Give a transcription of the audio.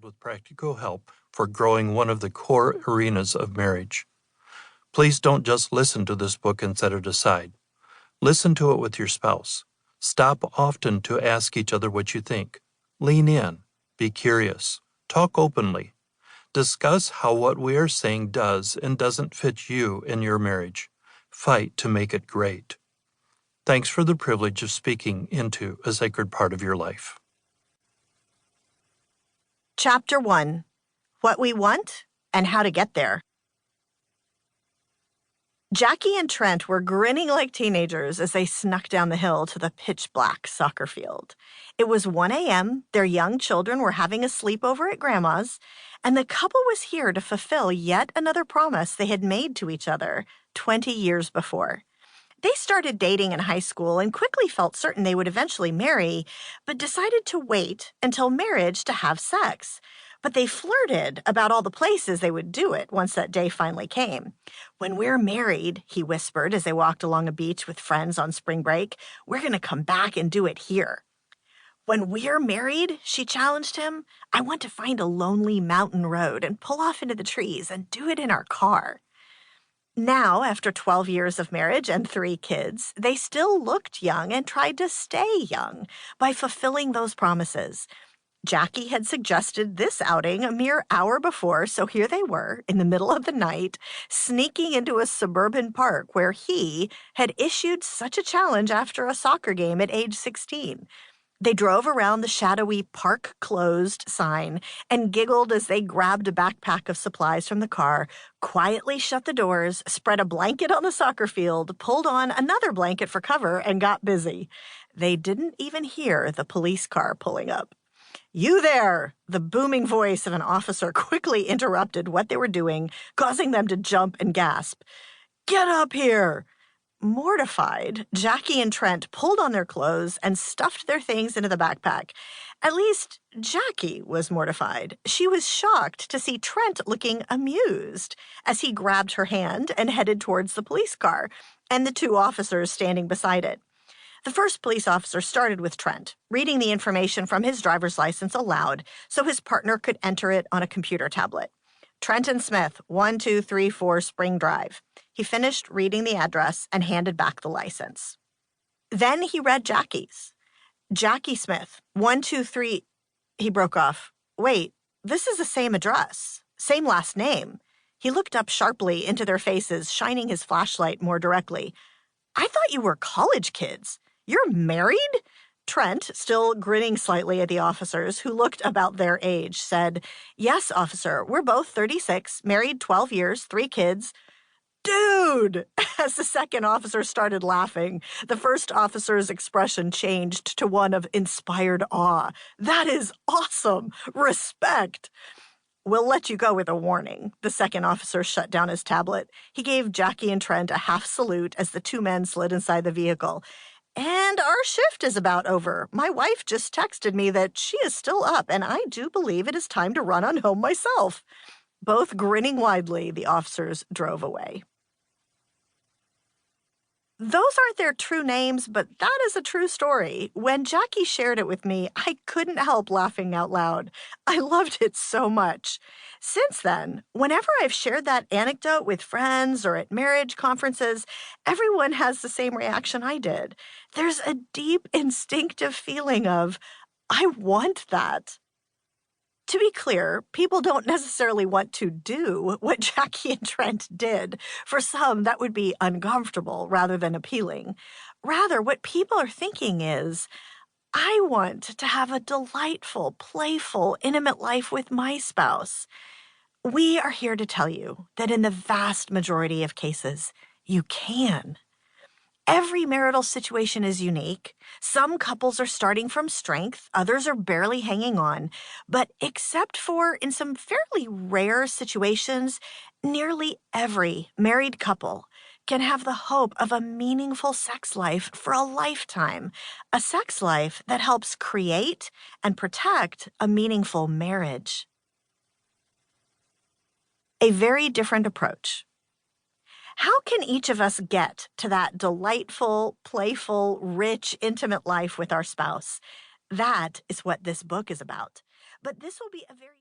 filled with practical help for growing one of the core arenas of marriage. Please don't just listen to this book and set it aside. Listen to it with your spouse. Stop often to ask each other what you think. Lean in. Be curious. Talk openly. Discuss how what we are saying does and doesn't fit you and your marriage. Fight to make it great. Thanks for the privilege of speaking into a sacred part of your life. Chapter 1: What We Want and How to Get There. Jackie and Trent were grinning like teenagers as they snuck down the hill to the pitch-black soccer field. It was 1 a.m., their young children were having a sleepover at Grandma's, and the couple was here to fulfill yet another promise they had made to each other 20 years before. They started dating in high school and quickly felt certain they would eventually marry, but decided to wait until marriage to have sex. But they flirted about all the places they would do it once that day finally came. "When we're married," he whispered as they walked along a beach with friends on spring break, "we're going to come back and do it here." "When we're married," she challenged him, "I want to find a lonely mountain road and pull off into the trees and do it in our car." Now, after 12 years of marriage and 3 kids, they still looked young and tried to stay young by fulfilling those promises. Jackie had suggested this outing a mere hour before, so here they were, in the middle of the night, sneaking into a suburban park where he had issued such a challenge after a soccer game at age 16. They drove around the shadowy "Park Closed" sign and giggled as they grabbed a backpack of supplies from the car, quietly shut the doors, spread a blanket on the soccer field, pulled on another blanket for cover, and got busy. They didn't even hear the police car pulling up. "You there!" The booming voice of an officer quickly interrupted what they were doing, causing them to jump and gasp. "Get up here!" Mortified, Jackie and Trent pulled on their clothes and stuffed their things into the backpack. At least, Jackie was mortified. She was shocked to see Trent looking amused as he grabbed her hand and headed towards the police car, and the 2 officers standing beside it. The first police officer started with Trent, reading the information from his driver's license aloud so his partner could enter it on a computer tablet. "Trenton Smith, 1234 Spring Drive." He finished reading the address and handed back the license. Then he read Jackie's. "Jackie Smith, 123... He broke off. "Wait, this is the same address, same last name." He looked up sharply into their faces, shining his flashlight more directly. "I thought you were college kids. You're married?" Trent, still grinning slightly at the officers, who looked about their age, said, "Yes, officer, we're both 36, married 12 years, 3 kids." "Dude!" As the second officer started laughing, the first officer's expression changed to one of inspired awe. "That is awesome! Respect!" "We'll let you go with a warning." The second officer shut down his tablet. He gave Jackie and Trent a half salute as the 2 men slid inside the vehicle. "And our shift is about over. My wife just texted me that she is still up, and I do believe it is time to run on home myself." Both grinning widely, the officers drove away. Those aren't their true names, but that is a true story. When Jackie shared it with me, I couldn't help laughing out loud. I loved it so much. Since then, whenever I've shared that anecdote with friends or at marriage conferences, everyone has the same reaction I did. There's a deep instinctive feeling of, I want that. To be clear, people don't necessarily want to do what Jackie and Trent did. For some, that would be uncomfortable rather than appealing. Rather, what people are thinking is, I want to have a delightful, playful, intimate life with my spouse. We are here to tell you that in the vast majority of cases, you can. Every marital situation is unique. Some couples are starting from strength, others are barely hanging on. But except for in some fairly rare situations, nearly every married couple can have the hope of a meaningful sex life for a lifetime, a sex life that helps create and protect a meaningful marriage. A very different approach. How can each of us get to that delightful, playful, rich, intimate life with our spouse? That is what this book is about. But this will be a very